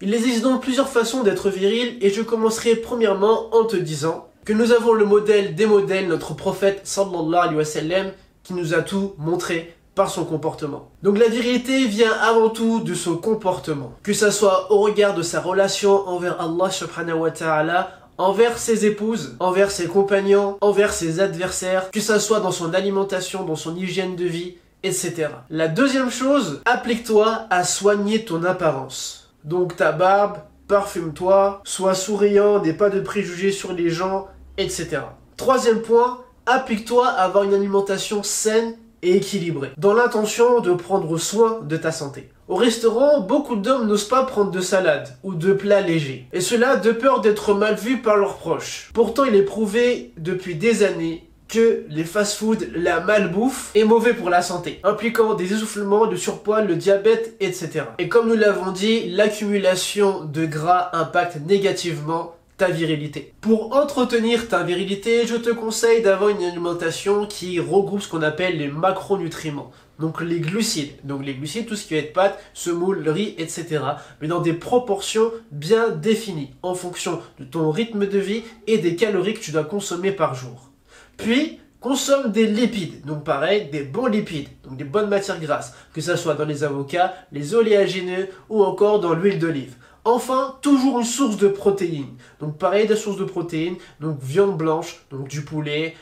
Il existe donc plusieurs façons d'être viril et je commencerai premièrement en te disant que nous avons le modèle des modèles, notre prophète sallallahu alayhi wa sallam, qui nous a tout montré par son comportement. Donc la virilité vient avant tout de son comportement, que ça soit au regard de sa relation envers Allah subhanahu wa ta'ala, envers ses épouses, envers ses compagnons, envers ses adversaires, que ça soit dans son alimentation, dans son hygiène de vie, etc. La deuxième chose, applique-toi à soigner ton apparence. Donc ta barbe, parfume-toi, sois souriant, n'aie pas de préjugés sur les gens, etc. Troisième point, applique-toi à avoir une alimentation saine et équilibrée, dans l'intention de prendre soin de ta santé. Au restaurant, beaucoup d'hommes n'osent pas prendre de salade ou de plats légers, et cela de peur d'être mal vus par leurs proches. Pourtant, il est prouvé depuis des années que les fast-foods, la malbouffe est mauvais pour la santé, impliquant des essoufflements, le surpoids, le diabète, etc. Et comme nous l'avons dit, l'accumulation de gras impacte négativement ta virilité. Pour entretenir ta virilité, je te conseille d'avoir une alimentation qui regroupe ce qu'on appelle les macronutriments. Donc les glucides. Donc les glucides, tout ce qui va être pâtes, semoule, riz, etc. Mais dans des proportions bien définies, en fonction de ton rythme de vie et des calories que tu dois consommer par jour. Puis, consomme des lipides, donc pareil, des bons lipides, donc des bonnes matières grasses, que ce soit dans les avocats, les oléagineux ou encore dans l'huile d'olive. Enfin, toujours une source de protéines. Donc pareil, des sources de protéines, donc viande blanche, donc du poulet,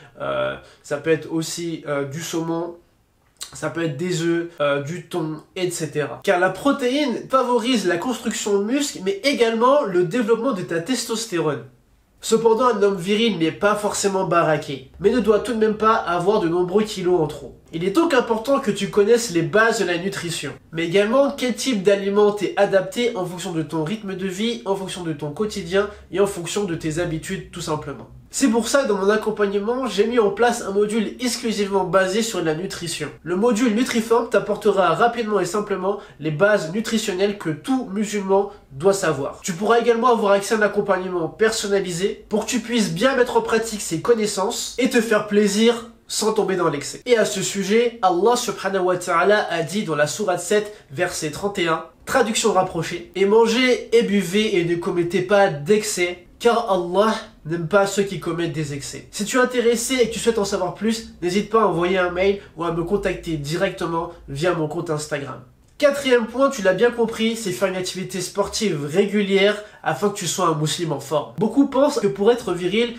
ça peut être aussi du saumon, ça peut être des œufs, du thon, etc. Car la protéine favorise la construction de muscles, mais également le développement de ta testostérone. Cependant, un homme viril n'est pas forcément baraqué, mais ne doit tout de même pas avoir de nombreux kilos en trop. Il est donc important que tu connaisses les bases de la nutrition, mais également quel type d'aliment t'est adapté en fonction de ton rythme de vie, en fonction de ton quotidien et en fonction de tes habitudes tout simplement. C'est pour ça que dans mon accompagnement, j'ai mis en place un module exclusivement basé sur la nutrition. Le module Nutriform t'apportera rapidement et simplement les bases nutritionnelles que tout musulman doit savoir. Tu pourras également avoir accès à un accompagnement personnalisé pour que tu puisses bien mettre en pratique ces connaissances et te faire plaisir sans tomber dans l'excès. Et à ce sujet, Allah subhanahu wa ta'ala a dit dans la sourate 7, verset 31, traduction rapprochée, « Et mangez et buvez et ne commettez pas d'excès, car Allah n'aime pas ceux qui commettent des excès. » Si tu es intéressé et que tu souhaites en savoir plus, n'hésite pas à envoyer un mail ou à me contacter directement via mon compte Instagram. Quatrième point, tu l'as bien compris, c'est faire une activité sportive régulière afin que tu sois un musulman fort. Beaucoup pensent que pour être viril,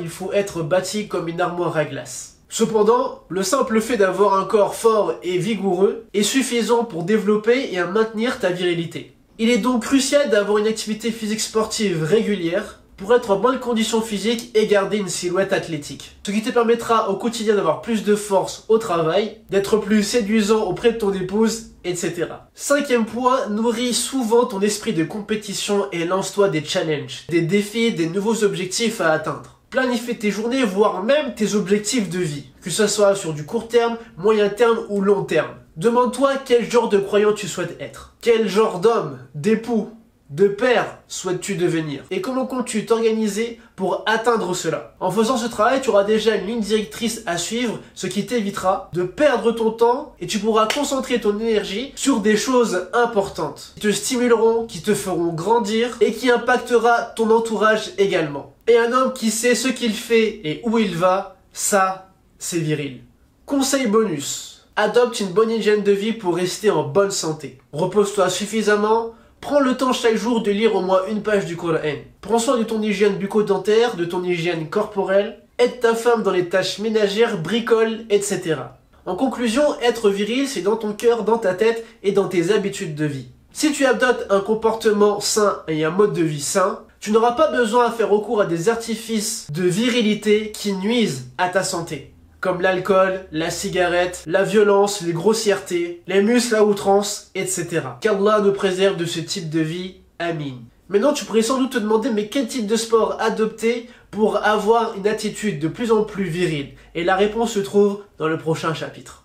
il faut être bâti comme une armoire à glace. Cependant, le simple fait d'avoir un corps fort et vigoureux est suffisant pour développer et à maintenir ta virilité. Il est donc crucial d'avoir une activité physique sportive régulière pour être en bonne condition physique et garder une silhouette athlétique. Ce qui te permettra au quotidien d'avoir plus de force au travail, d'être plus séduisant auprès de ton épouse, etc. Cinquième point, nourris souvent ton esprit de compétition et lance-toi des challenges, des défis, des nouveaux objectifs à atteindre. Planifie tes journées, voire même tes objectifs de vie, que ce soit sur du court terme, moyen terme ou long terme. Demande-toi quel genre de croyant tu souhaites être. Quel genre d'homme, d'époux, de père souhaites-tu devenir? Et comment comptes-tu t'organiser pour atteindre cela? En faisant ce travail, tu auras déjà une ligne directrice à suivre, ce qui t'évitera de perdre ton temps et tu pourras concentrer ton énergie sur des choses importantes qui te stimuleront, qui te feront grandir et qui impactera ton entourage également. Et un homme qui sait ce qu'il fait et où il va, ça, c'est viril. Conseil bonus. Adopte une bonne hygiène de vie pour rester en bonne santé. Repose-toi suffisamment. Prends le temps chaque jour de lire au moins une page du Coran. Prends soin de ton hygiène bucco-dentaire, de ton hygiène corporelle. Aide ta femme dans les tâches ménagères, bricole, etc. En conclusion, être viril, c'est dans ton cœur, dans ta tête et dans tes habitudes de vie. Si tu adoptes un comportement sain et un mode de vie sain, tu n'auras pas besoin à faire recours à des artifices de virilité qui nuisent à ta santé, comme l'alcool, la cigarette, la violence, les grossièretés, les muscles à outrance, etc. Qu'Allah nous préserve de ce type de vie. Amin. Maintenant, tu pourrais sans doute te demander, mais quel type de sport adopter pour avoir une attitude de plus en plus virile? Et la réponse se trouve dans le prochain chapitre.